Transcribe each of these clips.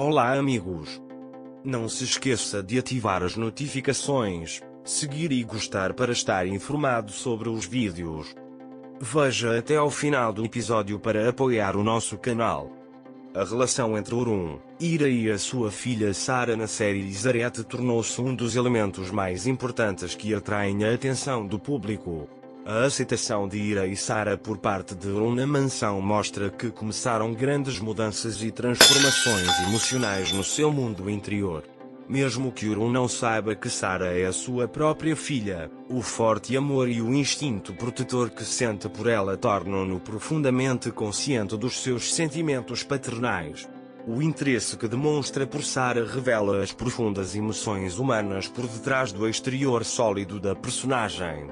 Olá amigos! Não se esqueça de ativar as notificações, seguir e gostar para estar informado sobre os vídeos. Veja até ao final do episódio para apoiar o nosso canal. A relação entre Orun, Ira e a sua filha Sara na série Zareth tornou-se um dos elementos mais importantes que atraem a atenção do público. A aceitação de Ira e Sara por parte de Orun na mansão mostra que começaram grandes mudanças e transformações emocionais no seu mundo interior. Mesmo que Orun não saiba que Sara é a sua própria filha, o forte amor e o instinto protetor que sente por ela tornam-no profundamente consciente dos seus sentimentos paternais. O interesse que demonstra por Sara revela as profundas emoções humanas por detrás do exterior sólido da personagem.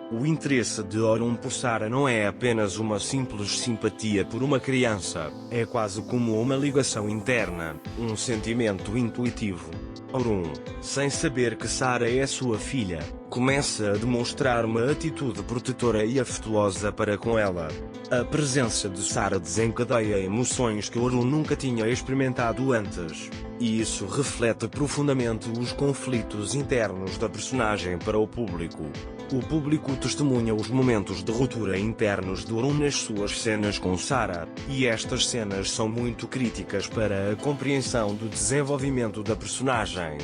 O interesse de Orun por Sara não é apenas uma simples simpatia por uma criança, é quase como uma ligação interna, um sentimento intuitivo. Orun, sem saber que Sara é sua filha, começa a demonstrar uma atitude protetora e afetuosa para com ela. A presença de Sara desencadeia emoções que Orun nunca tinha experimentado antes, e isso reflete profundamente os conflitos internos da personagem para o público. O público testemunha os momentos de ruptura internos de Orun nas suas cenas com Sara, e estas cenas são muito críticas para a compreensão do desenvolvimento da personagem.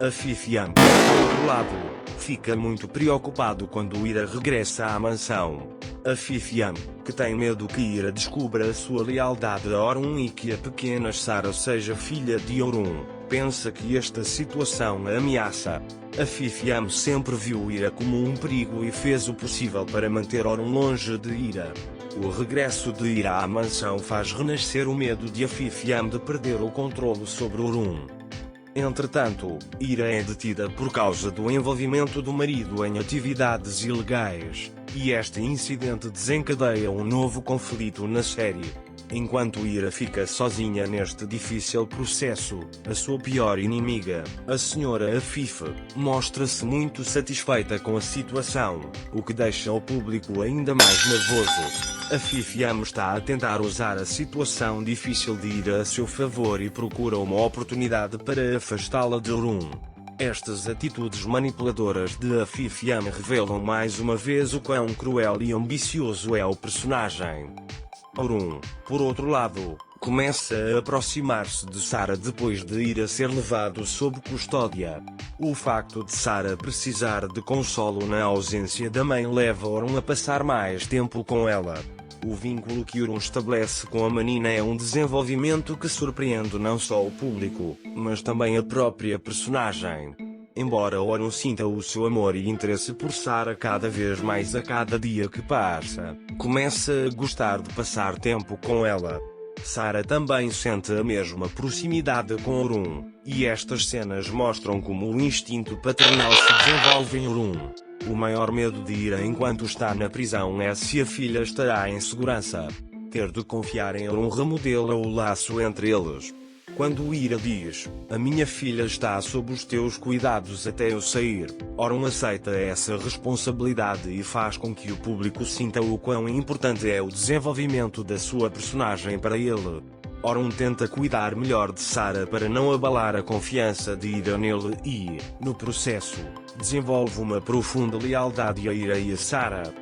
Afifiam, por outro lado, fica muito preocupado quando Ira regressa à mansão. Afifiam, que tem medo que Ira descubra a sua lealdade a Orun e que a pequena Sara seja filha de Orun, pensa que esta situação a ameaça. Afifiam sempre viu Ira como um perigo e fez o possível para manter Orun longe de Ira. O regresso de Ira à mansão faz renascer o medo de Afifiam de perder o controle sobre Orun. Entretanto, Ira é detida por causa do envolvimento do marido em atividades ilegais, e este incidente desencadeia um novo conflito na série. Enquanto Ira fica sozinha neste difícil processo, a sua pior inimiga, a Sra. Afif, mostra-se muito satisfeita com a situação, o que deixa o público ainda mais nervoso. Afifiam está a tentar usar a situação difícil de Ira a seu favor e procura uma oportunidade para afastá-la de Orun. Estas atitudes manipuladoras de Afifiam revelam mais uma vez o quão cruel e ambicioso é o personagem. Orun, por outro lado, começa a aproximar-se de Sara depois de Ira ser levado sob custódia. O facto de Sara precisar de consolo na ausência da mãe leva Orun a passar mais tempo com ela. O vínculo que Orun estabelece com a menina é um desenvolvimento que surpreende não só o público, mas também a própria personagem. Embora Orun sinta o seu amor e interesse por Sara cada vez mais a cada dia que passa, começa a gostar de passar tempo com ela. Sara também sente a mesma proximidade com Orun, e estas cenas mostram como o instinto paternal se desenvolve em Orun. O maior medo de Ira enquanto está na prisão é se a filha estará em segurança. Ter de confiar em Orun remodela o laço entre eles. Quando Ira diz, "A minha filha está sob os teus cuidados até eu sair", Orun aceita essa responsabilidade e faz com que o público sinta o quão importante é o desenvolvimento da sua personagem para ele. Orun tenta cuidar melhor de Sara para não abalar a confiança de Ira nele e, no processo, desenvolve uma profunda lealdade a Ira e a Sara.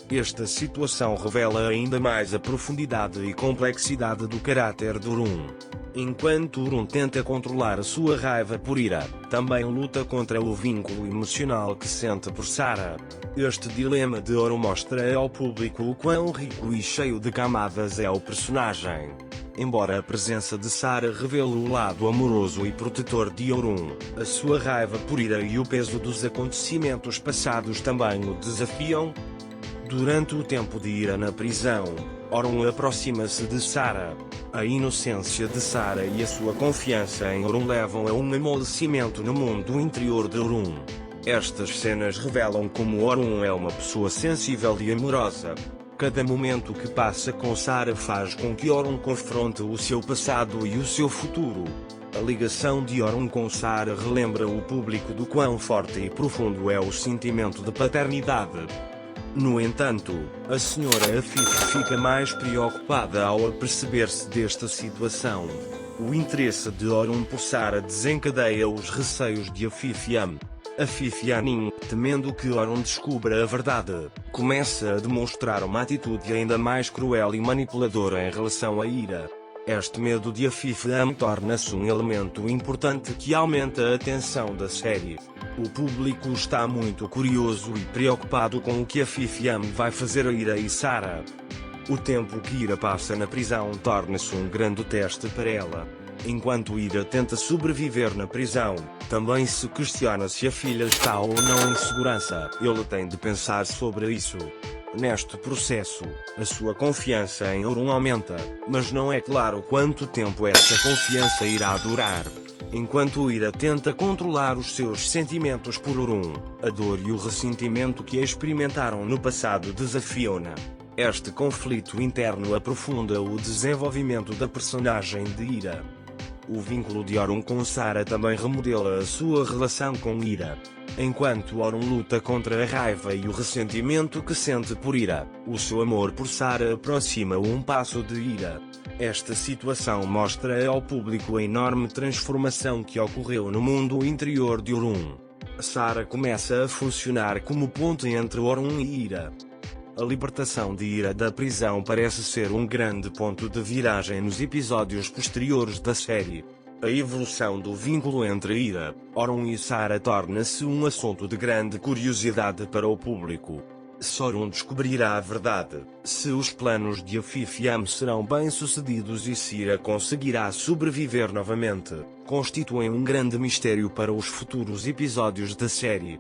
Esta situação revela ainda mais a profundidade e complexidade do caráter de Orun. Enquanto Orun tenta controlar a sua raiva por Ira, também luta contra o vínculo emocional que sente por Sara. Este dilema de Orun mostra ao público o quão rico e cheio de camadas é o personagem. Embora a presença de Sara revele o lado amoroso e protetor de Orun, a sua raiva por Ira e o peso dos acontecimentos passados também o desafiam. Durante o tempo de Ira na prisão, Orun aproxima-se de Sara. A inocência de Sara e a sua confiança em Orun levam a um amolecimento no mundo interior de Orun. Estas cenas revelam como Orun é uma pessoa sensível e amorosa. Cada momento que passa com Sara faz com que Orun confronte o seu passado e o seu futuro. A ligação de Orun com Sara relembra o público do quão forte e profundo é o sentimento de paternidade. No entanto, a Sra. Afif fica mais preocupada ao aperceber-se desta situação. O interesse de Orun por Sara desencadeia os receios de Afifiam. Afifianin, temendo que Orun descubra a verdade, começa a demonstrar uma atitude ainda mais cruel e manipuladora em relação a Ira. Este medo de Afifiam torna-se um elemento importante que aumenta a tensão da série. O público está muito curioso e preocupado com o que Afifiam vai fazer a Ira e Sara. O tempo que Ira passa na prisão torna-se um grande teste para ela. Enquanto Ira tenta sobreviver na prisão, também se questiona se a filha está ou não em segurança. Ele tem de pensar sobre isso. Neste processo, a sua confiança em Orun aumenta, mas não é claro quanto tempo essa confiança irá durar. Enquanto Ira tenta controlar os seus sentimentos por Orun, a dor e o ressentimento que experimentaram no passado desafiam-na. Este conflito interno aprofunda o desenvolvimento da personagem de Ira. O vínculo de Orun com Sara também remodela a sua relação com Ira. Enquanto Orun luta contra a raiva e o ressentimento que sente por Ira, o seu amor por Sara aproxima um passo de Ira. Esta situação mostra ao público a enorme transformação que ocorreu no mundo interior de Orun. Sara começa a funcionar como ponte entre Orun e Ira. A libertação de Ira da prisão parece ser um grande ponto de viragem nos episódios posteriores da série. A evolução do vínculo entre Ira, Orun e Sara torna-se um assunto de grande curiosidade para o público. Se Orun descobrirá a verdade, se os planos de Afifiam serão bem-sucedidos e se Ira conseguirá sobreviver novamente, constituem um grande mistério para os futuros episódios da série.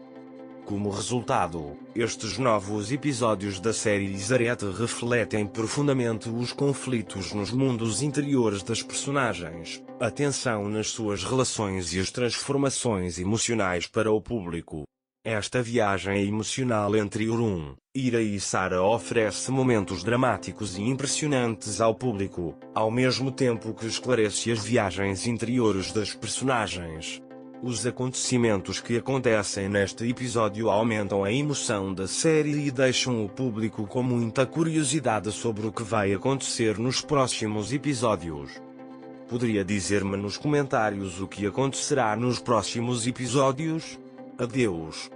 Como resultado, estes novos episódios da série Izaret refletem profundamente os conflitos nos mundos interiores das personagens, a tensão nas suas relações e as transformações emocionais para o público. Esta viagem emocional entre Orun, Ira e Sara oferece momentos dramáticos e impressionantes ao público, ao mesmo tempo que esclarece as viagens interiores das personagens. Os acontecimentos que acontecem neste episódio aumentam a emoção da série e deixam o público com muita curiosidade sobre o que vai acontecer nos próximos episódios. Poderia dizer-me nos comentários o que acontecerá nos próximos episódios? Adeus.